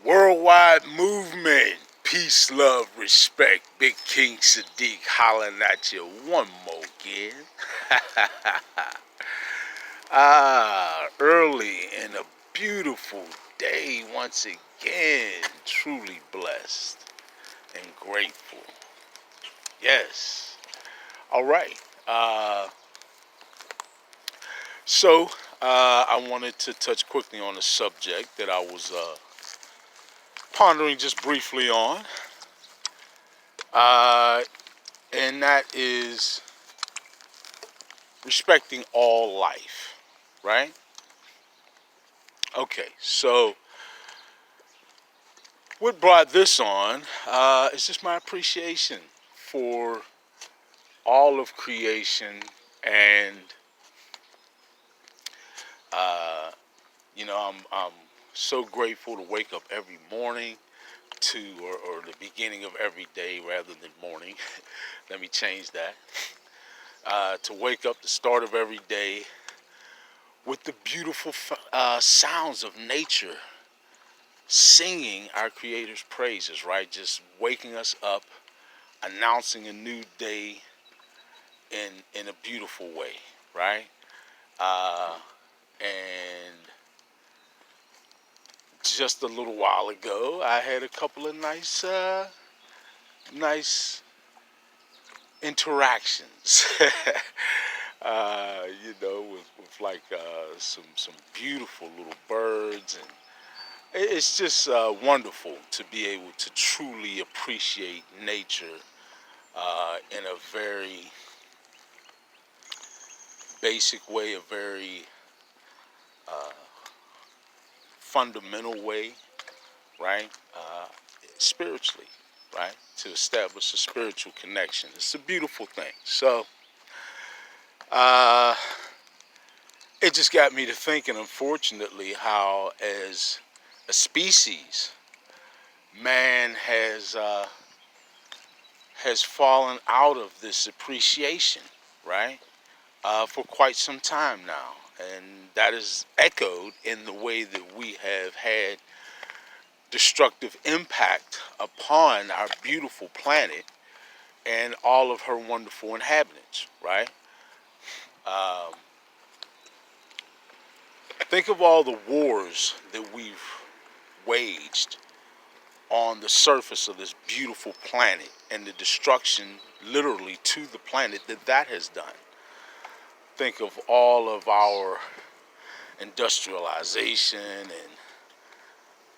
Worldwide movement. Peace, love, respect. Big King Sadiq hollering at you one more again. Early and a beautiful day once again. Truly blessed and grateful. Yes. All right. Uh, I wanted to touch quickly on a subject that I was pondering just briefly on. Uh, and that is respecting all life, right? Okay, so what brought this on is just my appreciation for all of creation, and uh, I'm so grateful to wake up every morning or the beginning of every day rather than morning. Let me change that. To wake up the start of every day with the beautiful sounds of nature singing our Creator's praises, right? Just waking us up, announcing a new day in a beautiful way, right? Uh, and just a little while ago, I had a couple of nice interactions. With like some beautiful little birds, and it's just wonderful to be able to truly appreciate nature in a very basic way, a very uh, fundamental way, right? Spiritually, right? To establish a spiritual connection. It's a beautiful thing. So, uh, it just got me to thinking, unfortunately, how as a species, man has fallen out of this appreciation, right? For quite some time now. And that is echoed in the way that we have had destructive impact upon our beautiful planet and all of her wonderful inhabitants, right? Um, think of all the wars that we've waged on the surface of this beautiful planet and the destruction literally to the planet that has done. Think of all of our industrialization and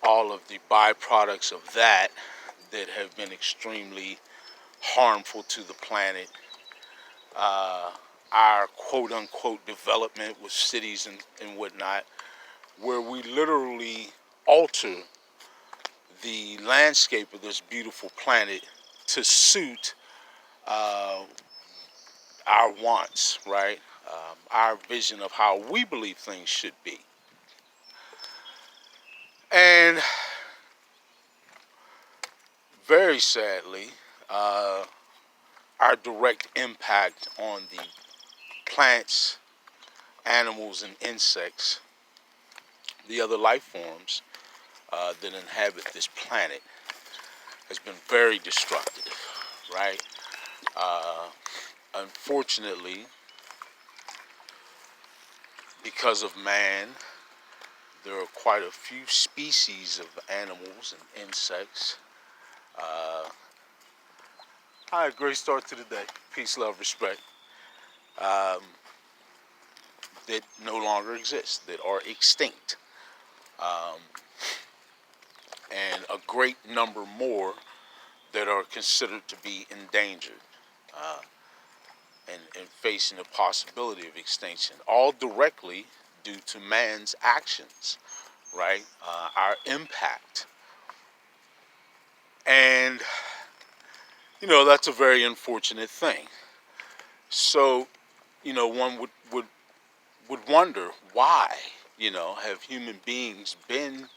all of the byproducts of that have been extremely harmful to the planet. Uh, our quote unquote development with cities and whatnot, where we literally alter the landscape of this beautiful planet to suit uh, our wants, right? Our vision of how we believe things should be. And very sadly, uh, our direct impact on the plants, animals, and insects, the other life forms that inhabit this planet, has been very destructive, right? Uh, Unfortunately, because of man, there are quite a few species of animals and insects. Uh, Hi, great start to the day. Peace, love, respect. Um, that no longer exist, that are extinct. Um, and a great number more that are considered to be endangered uh, and facing the possibility of extinction, all directly due to man's actions, right? Our impact. And, that's a very unfortunate thing. So, one would wonder why, have human beings been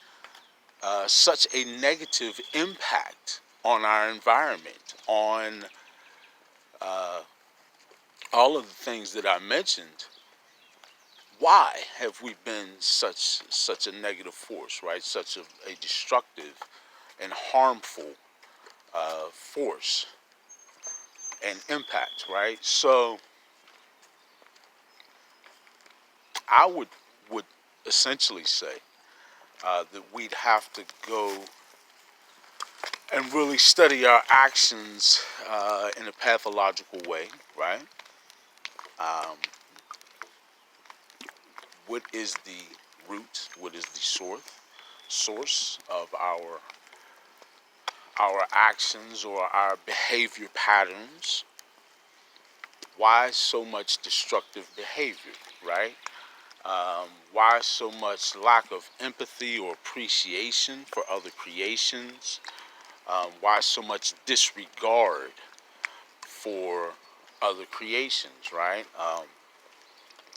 such a negative impact on our environment, on uh, all of the things that I mentioned why have we been such a negative force, right? Such a destructive and harmful force and impact, right? So I would essentially say that we'd have to go and really study our actions in a pathological way, right? Um, what is the root? What is the source of our actions or our behavior patterns? Why so much destructive behavior, right? Why so much lack of empathy or appreciation for other creations? Why so much disregard for other creations, right?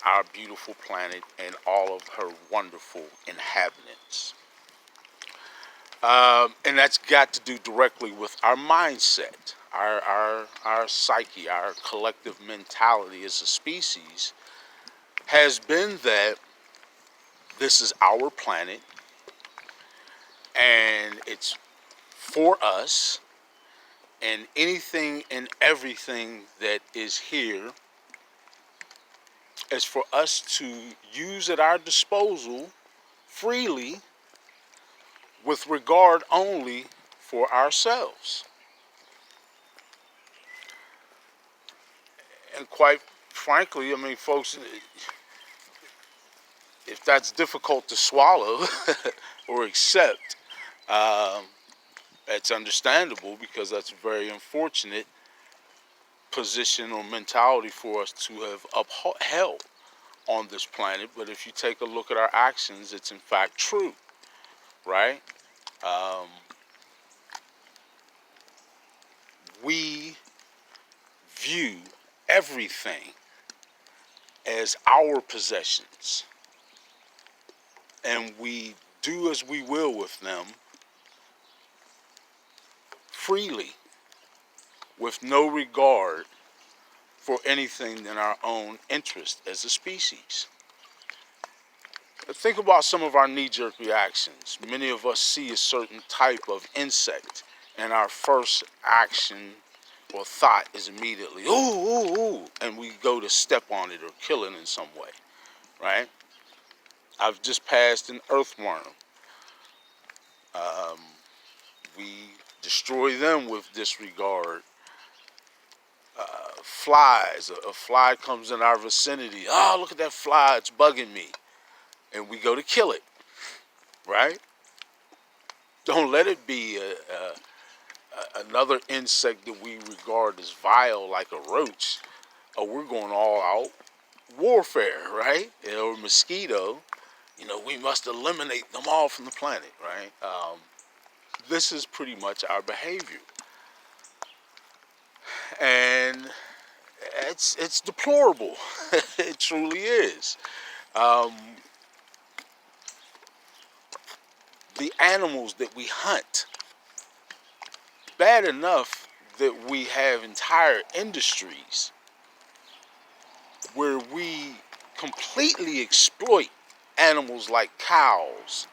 Our beautiful planet and all of her wonderful inhabitants. And that's got to do directly with our mindset, our psyche, our collective mentality as a species has been that this is our planet and it's for us, and anything and everything that is here is for us to use at our disposal freely with regard only for ourselves. And quite frankly, I mean, folks, if that's difficult to swallow or accept, um, it's understandable because that's a very unfortunate position or mentality for us to have upheld on this planet. But if you take a look at our actions, it's in fact true, right? Um, we view everything as our possessions, and we do as we will with them freely, with no regard for anything in our own interest as a species. Think about some of our knee-jerk reactions. Many of us see a certain type of insect, and our first action or thought is immediately, ooh, ooh, ooh, and we go to step on it or kill it in some way, right? I've just passed an earthworm. Um, we destroy them with disregard. Flies, a fly comes in our vicinity. Oh, look at that fly, it's bugging me. And we go to kill it, right? Don't let it be another insect that we regard as vile, like a roach. Oh, we're going all out warfare, right? Or mosquito. We must eliminate them all from the planet, right? This is pretty much our behavior, and it's deplorable. It truly is. Um, the animals that we hunt, bad enough that we have entire industries where we completely exploit animals like cows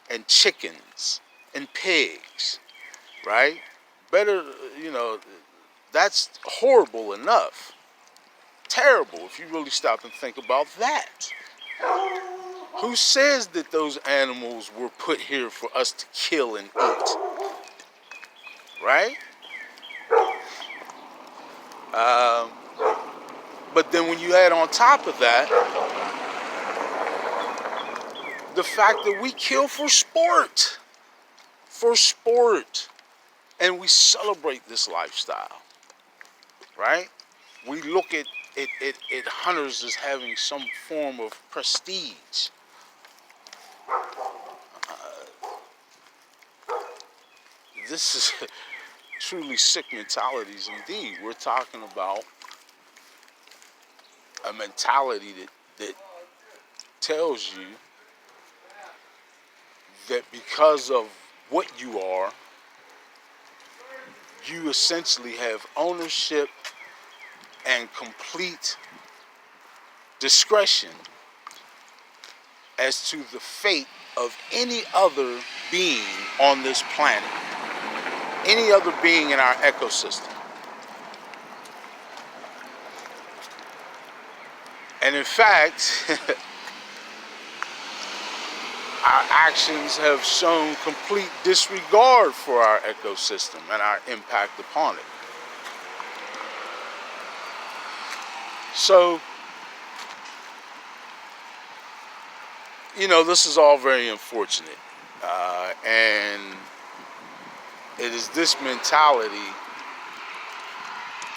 and chickens and pigs, right? Better, you know, that's horrible enough. Terrible if you really stop and think about that. Who says that those animals were put here for us to kill and eat, right? Um, but then when you add on top of that the fact that we kill for sport, and we celebrate this lifestyle, right? We look at hunters as having some form of prestige. This is truly sick mentalities indeed. We're talking about a mentality that tells you that because of what you are, you essentially have ownership and complete discretion as to the fate of any other being on this planet, any other being in our ecosystem. And in fact, our actions have shown complete disregard for our ecosystem and our impact upon it. So, this is all very unfortunate. And it is this mentality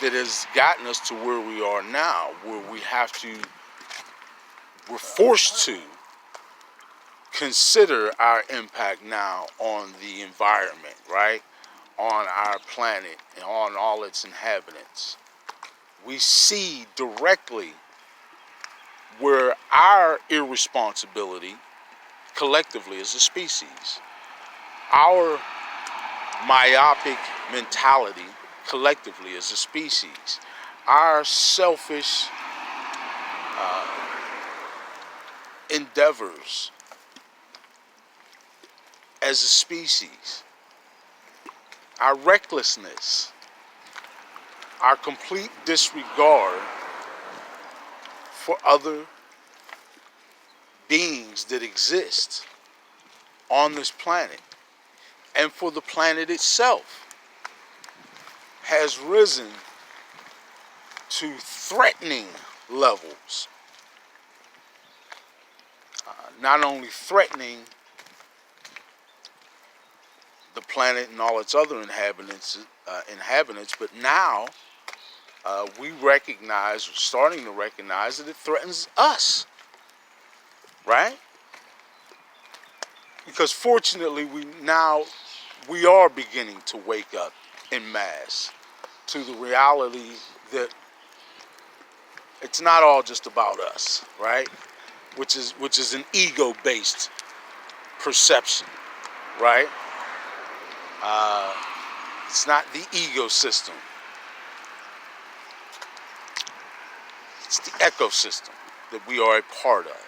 that has gotten us to where we are now, where we're forced to consider our impact now on the environment, right? On our planet and on all its inhabitants. We see directly where our irresponsibility collectively as a species, our myopic mentality collectively as a species, our selfish endeavors as a species, our recklessness, our complete disregard for other beings that exist on this planet and for the planet itself has risen to threatening levels. Not only threatening the planet and all its other inhabitants, but now starting to recognize that it threatens us, right? Because fortunately, we are beginning to wake up en masse to the reality that it's not all just about us, right? Which is an ego-based perception, right? It's not the ecosystem. It's the ecosystem that we are a part of.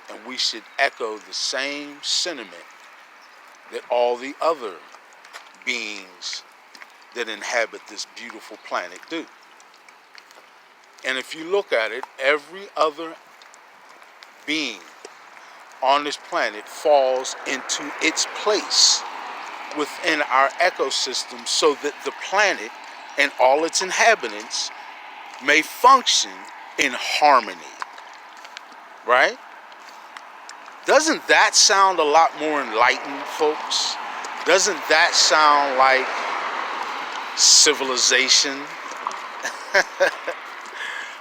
And we should echo the same sentiment that all the other beings that inhabit this beautiful planet do. And if you look at it, every other being on this planet falls into its place within our ecosystem so that the planet and all its inhabitants may function in harmony, right? Doesn't that sound a lot more enlightened, folks? Doesn't that sound like civilization?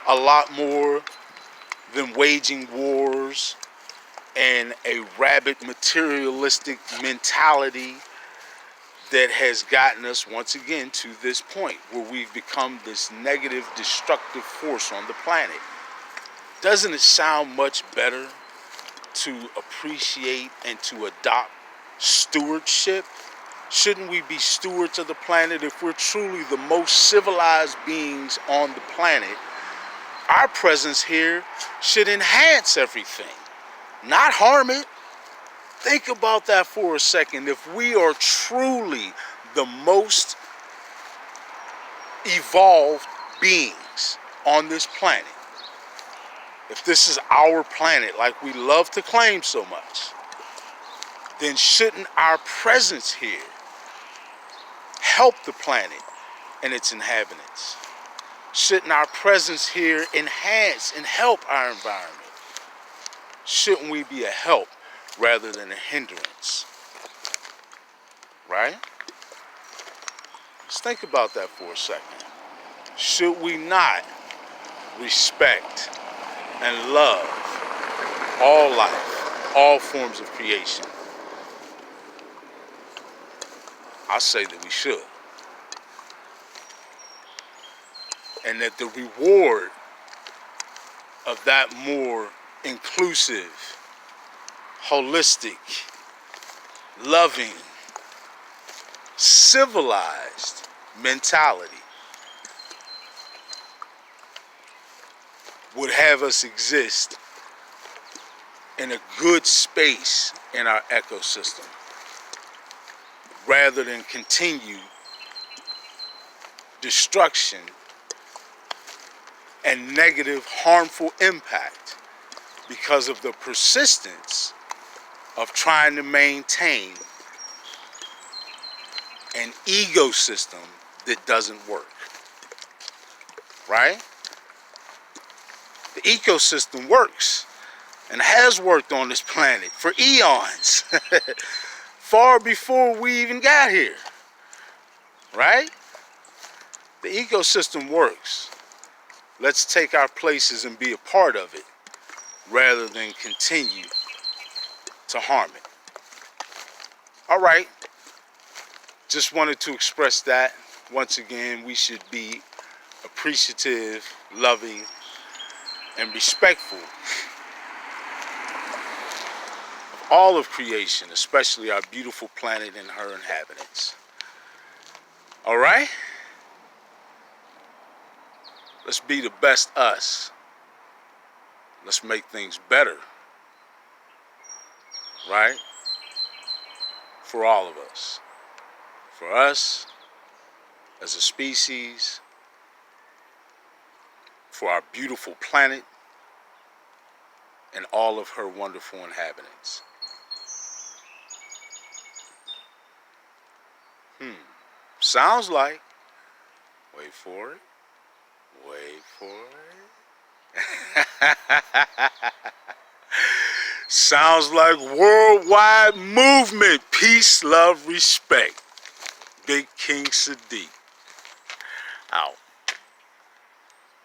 A lot more than waging wars and a rabid materialistic mentality that has gotten us once again to this point where we've become this negative, destructive force on the planet. Doesn't it sound much better to appreciate and to adopt stewardship? Shouldn't we be stewards of the planet if we're truly the most civilized beings on the planet? Our presence here should enhance everything, not harm it. Think about that for a second. If we are truly the most evolved beings on this planet, if this is our planet like we love to claim so much, then shouldn't our presence here help the planet and its inhabitants? Shouldn't our presence here enhance and help our environment? Shouldn't we be a help rather than a hindrance? Right? Let's think about that for a second. Should we not respect and love all life, all forms of creation? I say that we should. And that the reward of that more inclusive, holistic, loving, civilized mentality would have us exist in a good space in our ecosystem, rather than continue destruction and negative, harmful impact because of the persistence of trying to maintain an ecosystem that doesn't work. Right? The ecosystem works and has worked on this planet for eons, far before we even got here. Right? The ecosystem works. Let's take our places and be a part of it rather than continue to harm it. All right. Just wanted to express that. Once again, we should be appreciative, loving, and respectful of all of creation, especially our beautiful planet and her inhabitants. All right? Let's be the best us. Let's make things better. Right? For all of us. For us, as a species, for our beautiful planet, and all of her wonderful inhabitants. Sounds like, wait for it, sounds like worldwide movement, peace, love, respect. Big King Sadiq, out.